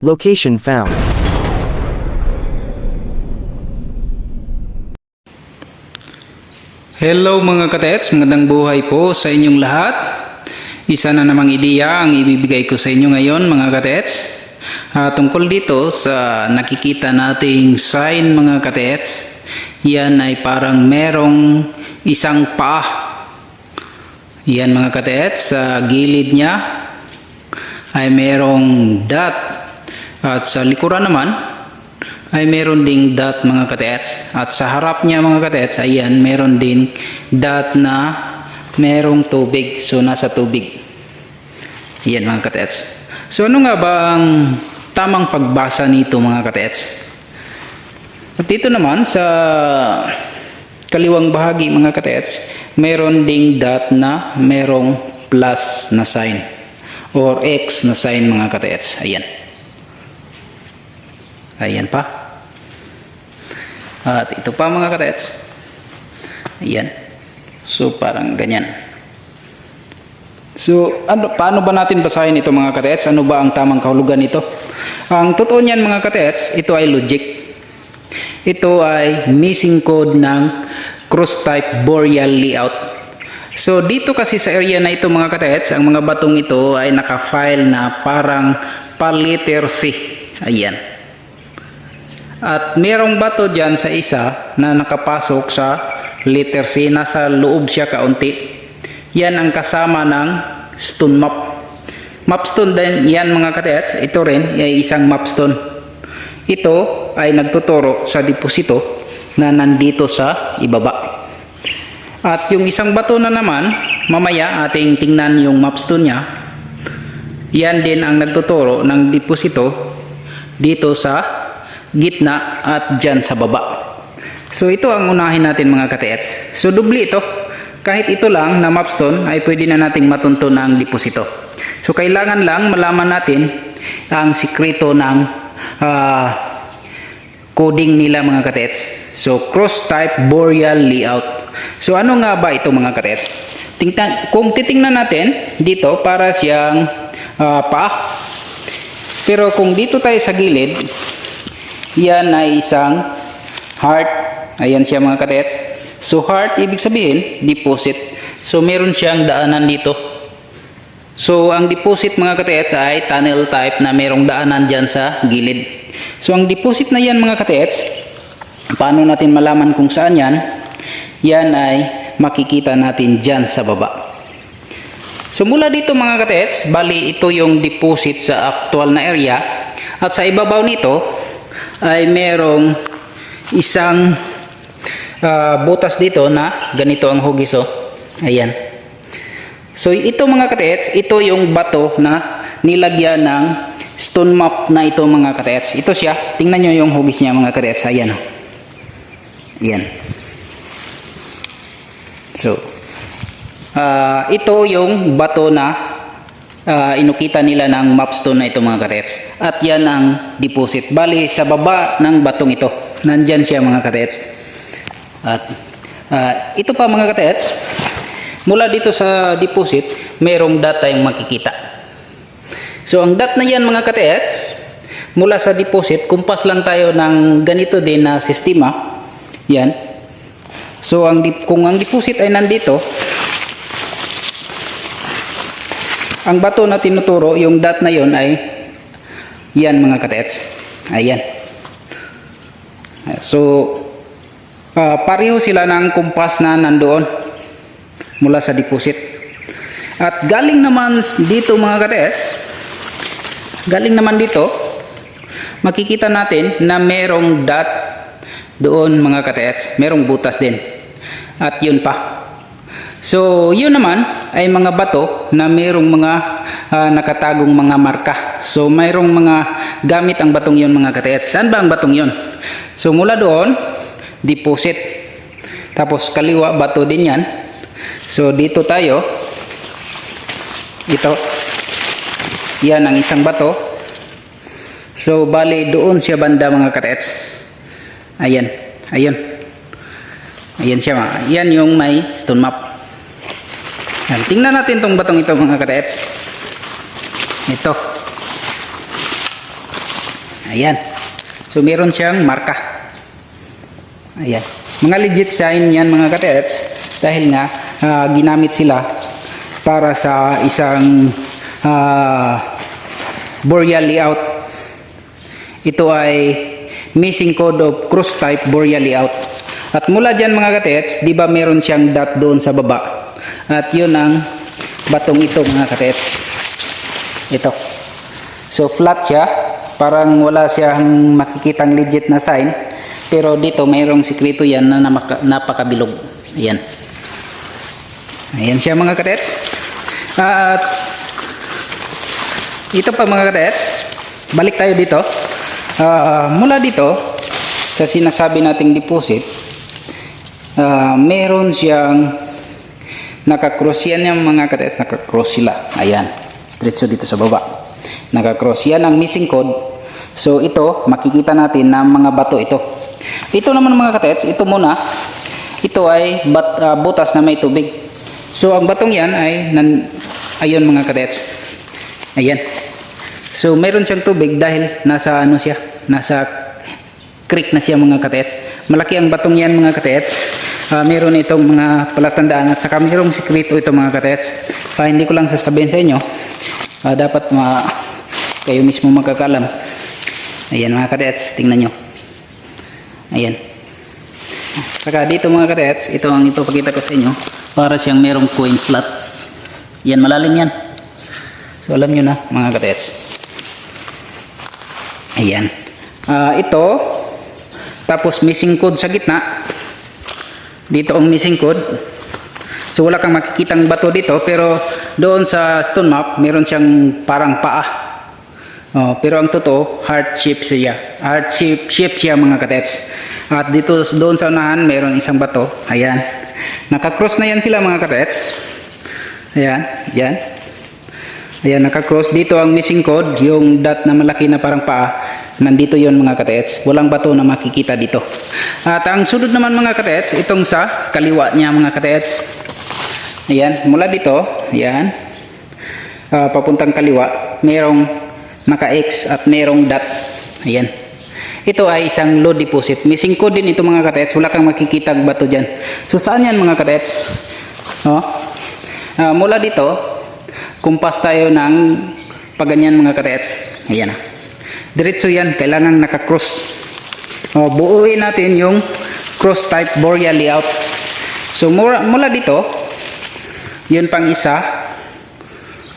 Location found. Hello mga katets, magandang buhay po sa inyong lahat. Isa na namang ideya ang ibibigay ko sa inyo ngayon mga katets. Tungkol dito sa nakikita nating sign mga katets. Yan ay parang merong isang paa. Yan mga katets, sa gilid niya ay merong dot. At sa likuran naman ay meron ding dot mga katets, at sa harap niya mga katets ayan meron din dot na merong tubig, so nasa tubig. Ayan mga katets. So ano nga ba ang tamang pagbasa nito mga katets? At dito naman sa kaliwang bahagi mga katets, meron ding dot na merong plus na sign or X na sign mga katets. Ayan. Ayan pa. At ito pa mga katets. Ayan. So parang ganyan. So paano ba natin basahin ito mga katets? Ano ba ang tamang kahulugan nito? Ang totoo niyan mga katets, ito ay logic. Ito ay missing code ng cross type boreal layout. So dito kasi sa area na ito mga katets, ang mga batong ito ay naka-file na parang pa-letter C. Ayan. At merong bato dyan sa isa na nakapasok sa letter C. Nasa loob siya kaunti. Yan ang kasama ng stone map. Mapstone din yan mga katets. Ito rin ay isang mapstone. Ito ay nagtuturo sa deposito na nandito sa ibaba. At yung isang bato na naman, mamaya ating tingnan yung mapstone niya. Yan din ang nagtuturo ng deposito dito sa gitna at dyan sa baba. So ito ang unahin natin mga katets. So dubli ito. Kahit ito lang na mapstone ay pwede na nating matunto ng deposito. So kailangan lang malaman natin ang sikreto ng coding nila mga katets. So cross type boreal layout. So ano nga ba ito mga katets? Kung titingnan natin dito, para siyang paa. Pero kung dito tayo sa gilid, yan ay isang heart. Ayan siya mga katets. So heart, ibig sabihin deposit. So meron siyang daanan dito. So ang deposit mga katets ay tunnel type na merong daanan dyan sa gilid. So ang deposit na yan mga katets, paano natin malaman kung saan yan? Yan ay makikita natin dyan sa baba. So mula dito mga katets, bali ito yung deposit sa actual na area. At sa ibabaw nito ay merong isang butas dito na ganito ang hugis. Ayan. So ito mga katets, ito yung bato na nilagyan ng stone map na ito mga katets. Ito siya. Tingnan nyo yung hugis niya mga katets. Ayan. Ayan. So ito yung bato na inukita nila ng mapstone na ito mga katets. At yan ang deposit. Bali sa baba ng batong ito. Nandyan siya mga katets. At ito pa mga katets, mula dito sa deposit, mayroong dot tayong makikita. So ang dot na yan mga katets, mula sa deposit, kumpas lang tayo ng ganito din na sistema. Yan. So kung ang deposit ay nandito, ang bato na tinuturo, yung dot na yon ay yan mga katets. Ayan. So pareho sila ng kumpas na nandoon mula sa deposit. At galing naman dito mga katets, galing naman dito, makikita natin na merong dot doon mga katets. Merong butas din. At yun pa. So yun naman ay mga bato na mayroong mga nakatagong mga marka. So mayroong mga gamit ang batong yun mga katets. Saan ba ang batong yun? So mula doon, deposit. Tapos kaliwa, bato din yan. So dito tayo. Ito. Yan ang isang bato. So bali doon siya banda mga katets. Ayan. Ayan. Ayan siya mga. Yan yung may stone map. Yan. Tingnan natin tong batong ito mga katets. Ito. Ayan. So meron siyang marka. Ayan. Mga legit sign yan mga katets dahil nga ginamit sila para sa isang boreal layout. Ito ay missing code of cross type boreal layout. At mula dyan mga katets, di ba meron siyang dot doon sa baba? At yun ang batong ito mga katets. Ito. So flat siya. Parang wala siyang makikitang legit na sign. Pero dito mayroong sikreto yan na napakabilog. Ayan. Ayan siya mga katets. At ito pa mga katets. Balik tayo dito. Mula dito sa sinasabi nating deposit, meron siyang nakakross yan yung mga katets. Nakakross sila. Ayan. Diretso dito sa baba. Nakakross yan ang missing code. So ito makikita natin na mga bato ito. Ito naman mga katets, ito muna. Ito ay butas na may tubig. So ang batong yan ay ayun mga katets. Ayan. So meron siyang tubig dahil nasa ano siya, nasa creek na siya mga katets. Malaki ang batong yan mga katets. Meron itong mga palatandaan at saka mayroong sikreto ito mga katets. Hindi ko lang sasabihin sa inyo. Dapat kayo mismo magkakalam. Ayan mga katets, tingnan nyo. Ayan. Saka dito mga katets, ito ang ipapakita ko sa inyo. Para siyang merong coin slots. Yan, malalim yan. So alam nyo na mga katets. Ayan. Ito, tapos missing code sa gitna. Dito ang missing code. So wala kang makikitang bato dito, pero doon sa stone map, meron siyang parang paa. Pero ang totoo, heart shape siya. Heart shape siya mga katets. At dito doon sa unahan, meron isang bato. Ayan. Nakakross na yan sila mga katets. Ayan. Ayan. Ayan, nakakross. Dito ang missing code, yung dot na malaki na parang paa. Nandito yon mga katets. Walang bato na makikita dito. At ang sunod naman mga katets, itong sa kaliwa niya mga katets. Ayan, mula dito, ayan, papuntang kaliwa, merong naka-X at merong dot. Ayan. Ito ay isang low deposit. Missing code din ito mga katets. Wala kang makikitang bato dyan. So saan yan mga katets? Mula dito, kumpas tayo ng paganyan mga katets. Ayan. Diretso yan. Kailangan nakakross. Buuin natin yung cross type boreal layout. So mula dito, yun pang isa.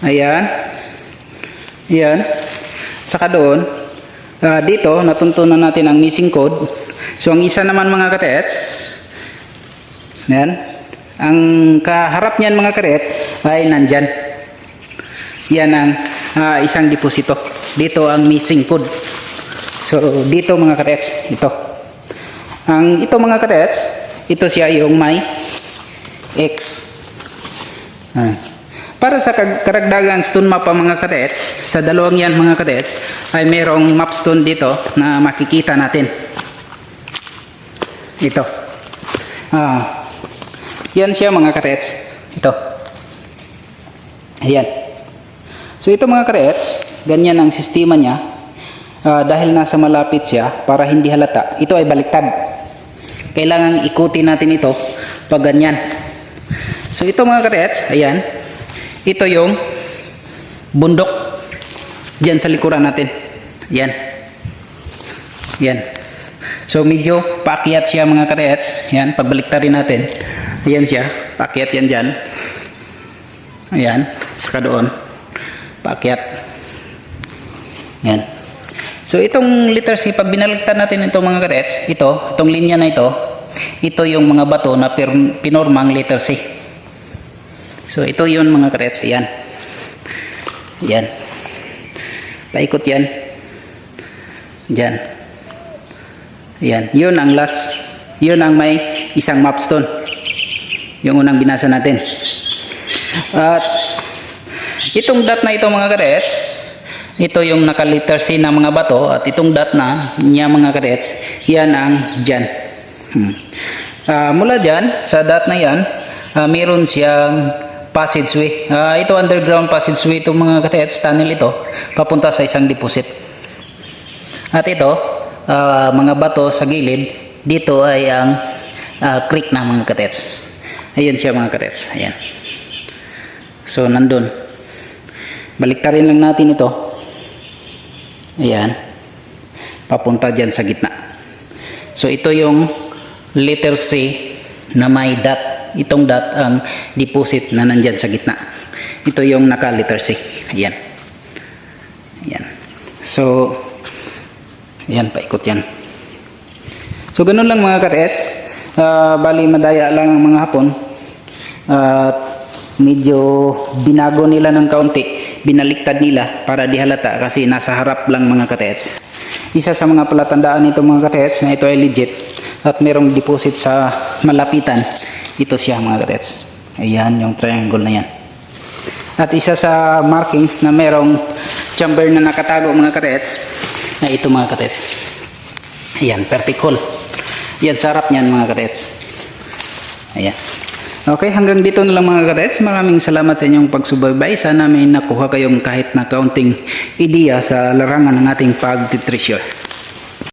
Ayan. Ayan. Saka doon, dito, natuntunan natin ang missing code. So, ang isa naman mga katets, yan, ang kaharap niyan mga katets, ay nandyan. Yan ang isang deposito. Dito ang missing code. So, dito mga katets, ito. Ito mga katets, ito siya yung may X. Para sa karagdagang stone map mga katets, sa dalawang yan mga katets, ay merong map stone dito na makikita natin. Ito. Yan siya mga katets. Ito. Ayan. So ito mga katets, ganyan ang sistema niya. Dahil nasa malapit siya, para hindi halata, ito ay baliktad. Kailangan ikutin natin ito pag ganyan. So ito mga katets, ayan. Ito yung bundok diyan sa likuran natin. Yan. Yan. So medyo paakyat siya mga katets. Yan, pagbaliktarin natin. Ayan siya, paakyat yan diyan. Ayan, saka doon. Paakyat. Yan. So itong letter C, pag binaliktad natin itong mga katets, itong linya na ito yung mga bato na pinormang letter C. So ito yun mga katets. Ayan. Ayan. Paikot yan. Diyan. Ayan. Yun ang last. Yun ang may isang mapstone. Yung unang binasa natin. At itong dot na ito mga katets, ito yung naka-letter C na mga bato. At itong dot na niya mga katets, yan ang dyan. Mula dyan, sa dot na yan, meron siyang passageway. Ito underground passageway itong mga katets, tunnel ito, papunta sa isang deposit. At ito, mga bato sa gilid, dito ay ang creek na mga katets. Ayun siya mga katets. Ayan. So, nandun. Baliktarin lang natin ito. Ayan. Papunta dyan sa gitna. So, ito yung letter C na may dot. Itong dot ang deposit na nandyan sa gitna. Ito yung naka letter C. Ayan. Ayan. So, ayan, paikot yan. So, ganun lang mga katets. Bali, madaya lang ang mga hapon. Medyo binago nila ng kaunti. Binaliktad nila para di halata kasi nasa harap lang mga katets. Isa sa mga palatandaan nito mga katets na ito ay legit at merong deposit sa malapitan. Ito siya mga katets. Ayan, yung triangle na yan. At isa sa markings na merong chamber na nakatago mga katets na ito mga katets. Ayan, perfect hole. Ayan, sarap niyan mga katets. Ayan. Okay, hanggang dito na lang mga katets. Maraming salamat sa inyong pagsubaybay. Sana may nakuha kayong kahit na kaunting ideya sa larangan ng ating pagtitreasure.